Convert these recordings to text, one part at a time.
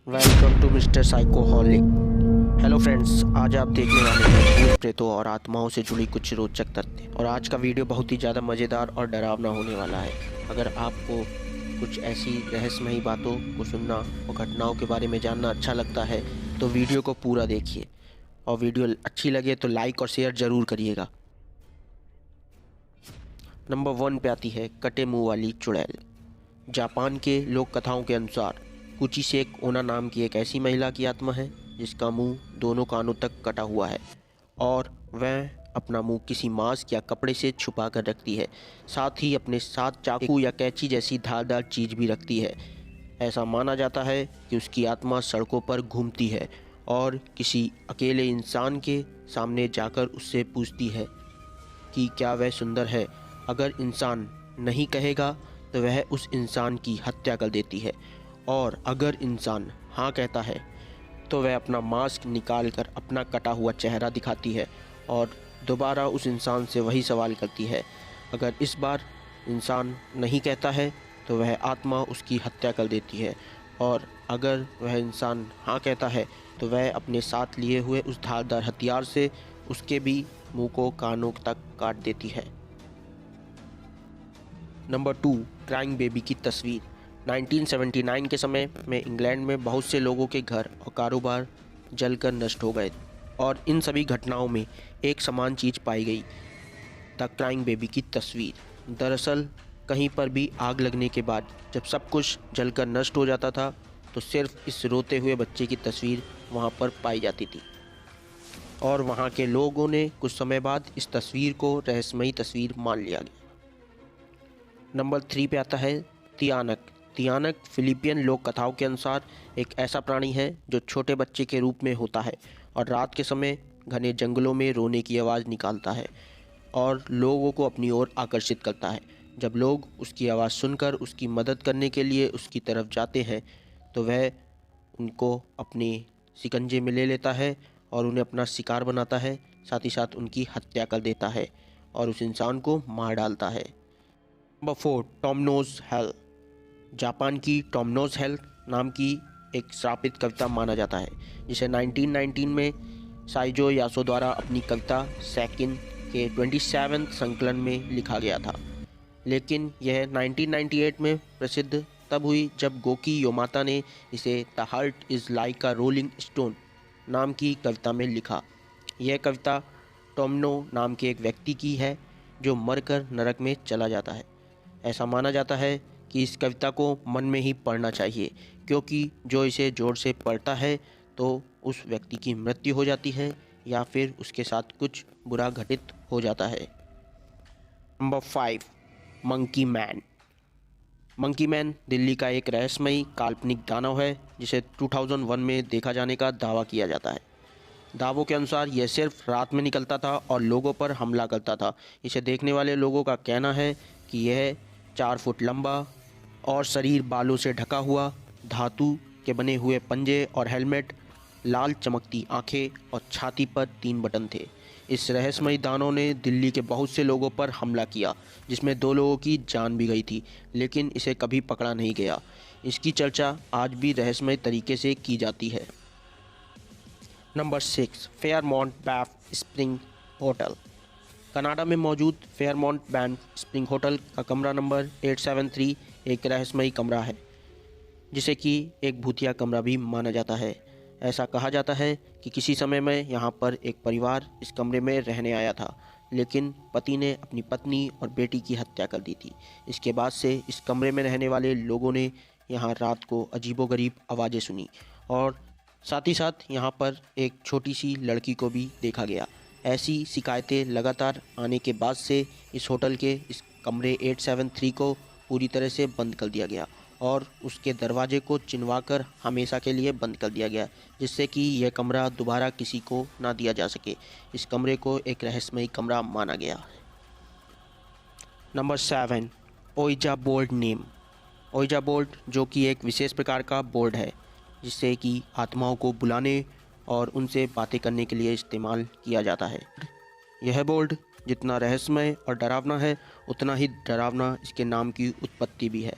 Welcome to mister Psychoholic. Hello friends, आज आप देखने वाले हैं भूत प्रेतों और आत्माओं से जुड़ी कुछ रोचक तथ्य। और आज का वीडियो बहुत ही ज़्यादा मज़ेदार और डरावना होने वाला है। अगर आपको कुछ ऐसी रहस्यमयी बातों को सुनना और घटनाओं के बारे में जानना अच्छा लगता है तो वीडियो को पूरा देखिए, और वीडियो अच्छी लगे तो लाइक और शेयर ज़रूर करिएगा। नंबर 1 पे आती है कटे मुंह वाली चुड़ैल। जापान के लोक कथाओं के अनुसार कुचिसेक ओना नाम की एक ऐसी महिला की आत्मा है जिसका मुंह दोनों कानों तक कटा हुआ है और वह अपना मुंह किसी मास्क या कपड़े से छुपा कर रखती है। साथ ही अपने साथ चाकू या कैंची जैसी धारदार चीज़ भी रखती है। ऐसा माना जाता है कि उसकी आत्मा सड़कों पर घूमती है और किसी अकेले इंसान के सामने जाकर उससे पूछती है कि क्या वह सुंदर है। अगर इंसान नहीं कहेगा तो वह उस इंसान की हत्या कर देती है, और अगर इंसान हाँ कहता है तो वह अपना मास्क निकाल कर अपना कटा हुआ चेहरा दिखाती है और दोबारा उस इंसान से वही सवाल करती है। अगर इस बार इंसान नहीं कहता है तो वह आत्मा उसकी हत्या कर देती है, और अगर वह इंसान हाँ कहता है तो वह अपने साथ लिए हुए उस धारदार हथियार से उसके भी मुंह को कानों तक काट देती है। नंबर 2, क्राइंग बेबी की तस्वीर। 1979 के समय में इंग्लैंड में बहुत से लोगों के घर और कारोबार जलकर नष्ट हो गए, और इन सभी घटनाओं में एक समान चीज़ पाई गई, द क्राइंग बेबी की तस्वीर। दरअसल कहीं पर भी आग लगने के बाद जब सब कुछ जलकर नष्ट हो जाता था तो सिर्फ इस रोते हुए बच्चे की तस्वीर वहाँ पर पाई जाती थी, और वहाँ के लोगों ने कुछ समय बाद इस तस्वीर को रहस्यमयी तस्वीर मान लिया गया। नंबर 3 पे आता है तियानक। तियानक फिलिपियन लोक कथाओं के अनुसार एक ऐसा प्राणी है जो छोटे बच्चे के रूप में होता है और रात के समय घने जंगलों में रोने की आवाज़ निकालता है और लोगों को अपनी ओर आकर्षित करता है। जब लोग उसकी आवाज़ सुनकर उसकी मदद करने के लिए उसकी तरफ जाते हैं तो वह उनको अपने शिकंजे में ले लेता है और उन्हें अपना शिकार बनाता है, साथ ही साथ उनकी हत्या कर देता है और उस इंसान को मार डालता है। Number 4, टॉमनोज hello. जापान की टॉमनोज हेल नाम की एक श्रापित कविता माना जाता है, जिसे 1919 में साइजो यासो द्वारा अपनी कविता सेकिन के 27वें संकलन में लिखा गया था। लेकिन यह 1998 में प्रसिद्ध तब हुई जब गोकी योमाता ने इसे the heart is like a rolling stone नाम की कविता में लिखा। यह कविता टोमनो नाम के एक व्यक्ति की है जो मरकर नरक में चला जाता है। ऐसा माना जाता है कि इस कविता को मन में ही पढ़ना चाहिए, क्योंकि जो इसे जोर से पढ़ता है तो उस व्यक्ति की मृत्यु हो जाती है या फिर उसके साथ कुछ बुरा घटित हो जाता है। Number 5, monkey man. Monkey man Delhi का एक रहस्यमयी काल्पनिक दानव है जिसे 2001 में देखा जाने का दावा किया जाता है। दावों के अनुसार यह सिर्फ रात में निकलता था और लोगों पर हमला करता था। इसे देखने वाले लोगों का कहना है कि यह 4 फुट लंबा और शरीर बालों से ढका हुआ, धातु के बने हुए पंजे और हेलमेट, लाल चमकती आंखें और छाती पर 3 बटन थे। इस रहस्यमयी दानव ने दिल्ली के बहुत से लोगों पर हमला किया, जिसमें 2 लोगों की जान भी गई थी, लेकिन इसे कभी पकड़ा नहीं गया। इसकी चर्चा आज भी रहस्यमय तरीके से की जाती है। Number 6, Fairmont BAIF spring hotel. Canada में मौजूद फेयरमॉन्ट बैफ स्प्रिंग होटल का कमरा नंबर 873 एक रहस्यमयी कमरा है, जिसे कि एक भूतिया कमरा भी माना जाता है। ऐसा कहा जाता है कि किसी समय में यहाँ पर एक परिवार इस कमरे में रहने आया था, लेकिन पति ने अपनी पत्नी और बेटी की हत्या कर दी थी। इसके बाद से इस कमरे में रहने वाले लोगों ने यहाँ रात को अजीबोगरीब आवाज़ें सुनी, और साथ ही साथ यहाँ पर एक छोटी सी लड़की को भी देखा गया। ऐसी शिकायतें लगातार आने के बाद से इस होटल के इस कमरे 873 को पूरी तरह से बंद कर दिया गया और उसके दरवाजे को चिनवाकर हमेशा के लिए बंद कर दिया गया, जिससे कि यह कमरा दोबारा किसी को ना दिया जा सके। इस कमरे को एक रहस्यमयी कमरा माना गया। नंबर 7, ओइजा बोर्ड नेम। ओइजा बोर्ड जो कि एक विशेष प्रकार का बोर्ड है जिससे कि आत्माओं को बुलाने और उनसे बातें करने के लिए इस्तेमाल किया जाता है। यह बोर्ड जितना रहस्यमय और डरावना है उतना ही डरावना इसके नाम की उत्पत्ति भी है।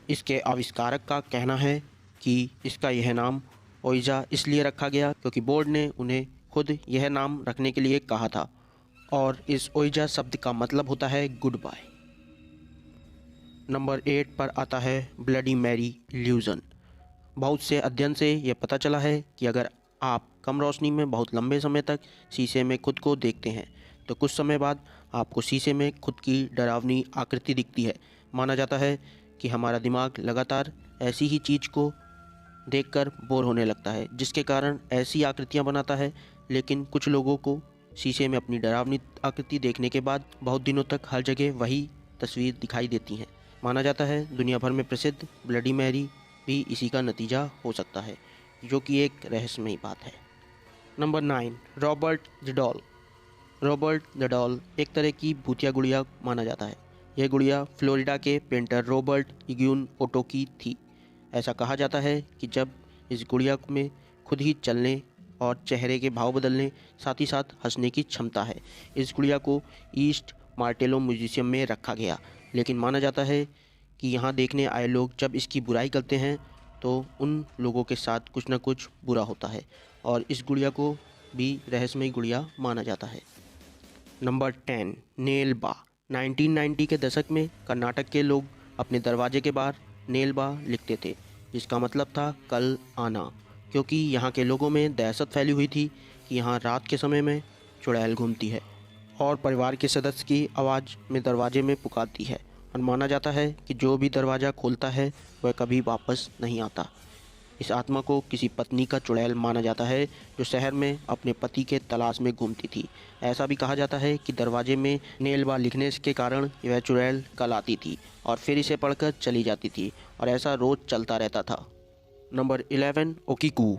इसके आविष्कारक का कहना है कि इसका यह नाम ओइजा इसलिए रखा गया क्योंकि बोर्ड ने उन्हें खुद यह नाम रखने के लिए कहा था और इस ओइजा शब्द का मतलब होता है गुड बाय। नंबर 8 पर आता है ब्लडी मैरी इल्यूज़न। बहुत से अध्ययन से यह पता चला है कि अगर आप कम रोशनी में बहुत लंबे समय तक शीशे में खुद को देखते हैं तो कुछ समय बाद आपको शीशे में खुद की डरावनी आकृति दिखती है। माना जाता है कि हमारा दिमाग लगातार ऐसी ही चीज़ को देखकर बोर होने लगता है जिसके कारण ऐसी आकृतियां बनाता है। लेकिन कुछ लोगों को शीशे में अपनी डरावनी आकृति देखने के बाद बहुत दिनों तक हर जगह वही तस्वीर दिखाई देती हैं। माना जाता है दुनिया भर में प्रसिद्ध ब्लडी मैरी भी इसी का नतीजा हो सकता है, जो कि एक रहस्यमयी बात है। Number 9 Robert the doll. Robert the doll एक तरह की भूतिया गुड़िया माना जाता है। यह गुड़िया फ्लोरिडा के पेंटर रॉबर्ट इग्यून ओटो की थी। ऐसा कहा जाता है कि जब इस गुड़िया में खुद ही चलने और चेहरे के भाव बदलने साथ ही साथ हंसने की क्षमता है। इस गुड़िया को ईस्ट मार्टेलो म्यूजियम में रखा गया, लेकिन माना जाता है कि यहाँ देखने आए लोग जब इसकी बुराई करते हैं तो उन लोगों के साथ कुछ न कुछ बुरा होता है और इस गुड़िया को भी रहस्यमयी गुड़िया माना जाता है। नंबर 10 नेल बा। 1990 के दशक में कर्नाटक के लोग अपने दरवाजे के बाहर नेल बा लिखते थे, जिसका मतलब था कल आना, क्योंकि यहाँ के लोगों में दहशत फैली हुई थी कि यहाँ रात के समय में चुड़ैल घूमती है और परिवार के सदस्य की आवाज़ में दरवाजे में पुकारती है और माना जाता है कि जो भी दरवाज़ा खोलता है वह कभी वापस नहीं आता। इस आत्मा को किसी पत्नी का चुड़ैल माना जाता है जो शहर में अपने पति के तलाश में घूमती थी। ऐसा भी कहा जाता है कि दरवाजे में नेलबा लिखने के कारण वह चुड़ैल कल आती थी और फिर इसे पढ़कर चली जाती थी और ऐसा रोज़ चलता रहता था। नंबर 11 ओकीकू।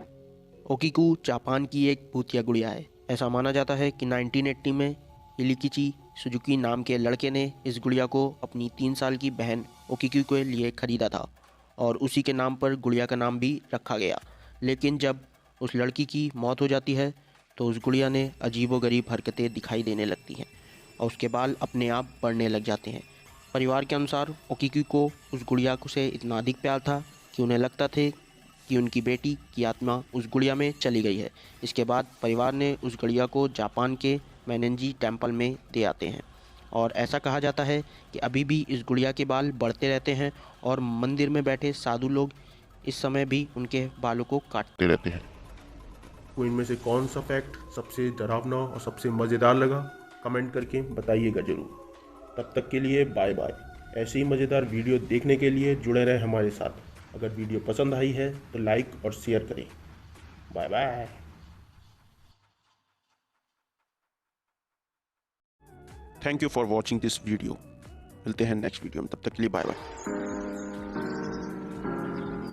ओकीकू जापान की एक भूतिया गुड़िया है। ऐसा माना जाता है कि 1980 में इलिकिची सुजुकी नाम के लड़के ने इस गुड़िया को अपनी 3 साल की बहन ओकीकू के लिए खरीदा था और उसी के नाम पर गुड़िया का नाम भी रखा गया। लेकिन जब उस लड़की की मौत हो जाती है तो उस गुड़िया ने अजीबोगरीब हरकतें दिखाई देने लगती हैं और उसके बाल अपने आप बढ़ने लग जाते हैं। परिवार के अनुसार ओकीकू को उस गुड़िया से इतना अधिक प्यार था कि उन्हें लगता था कि उनकी बेटी की आत्मा उस गुड़िया में चली गई है। इसके बाद परिवार ने उस गुड़िया को जापान के मैनेंजी टेम्पल में दे आते हैं और ऐसा कहा जाता है कि अभी भी इस गुड़िया के बाल बढ़ते रहते हैं और मंदिर में बैठे साधु लोग इस समय भी उनके बालों को काटते रहते हैं। तो इनमें से कौन सा फैक्ट सबसे डरावना और सबसे मज़ेदार लगा, कमेंट करके बताइएगा ज़रूर। तब तक के लिए बाय बाय। ऐसे ही मज़ेदार वीडियो देखने के लिए जुड़े रहें हमारे साथ। अगर वीडियो पसंद आई है तो लाइक और शेयर करें। Bye bye. Thank you for watching this video. मिलते हैं नेक्स्ट वीडियो में, तब तक के लिए बाय बाय।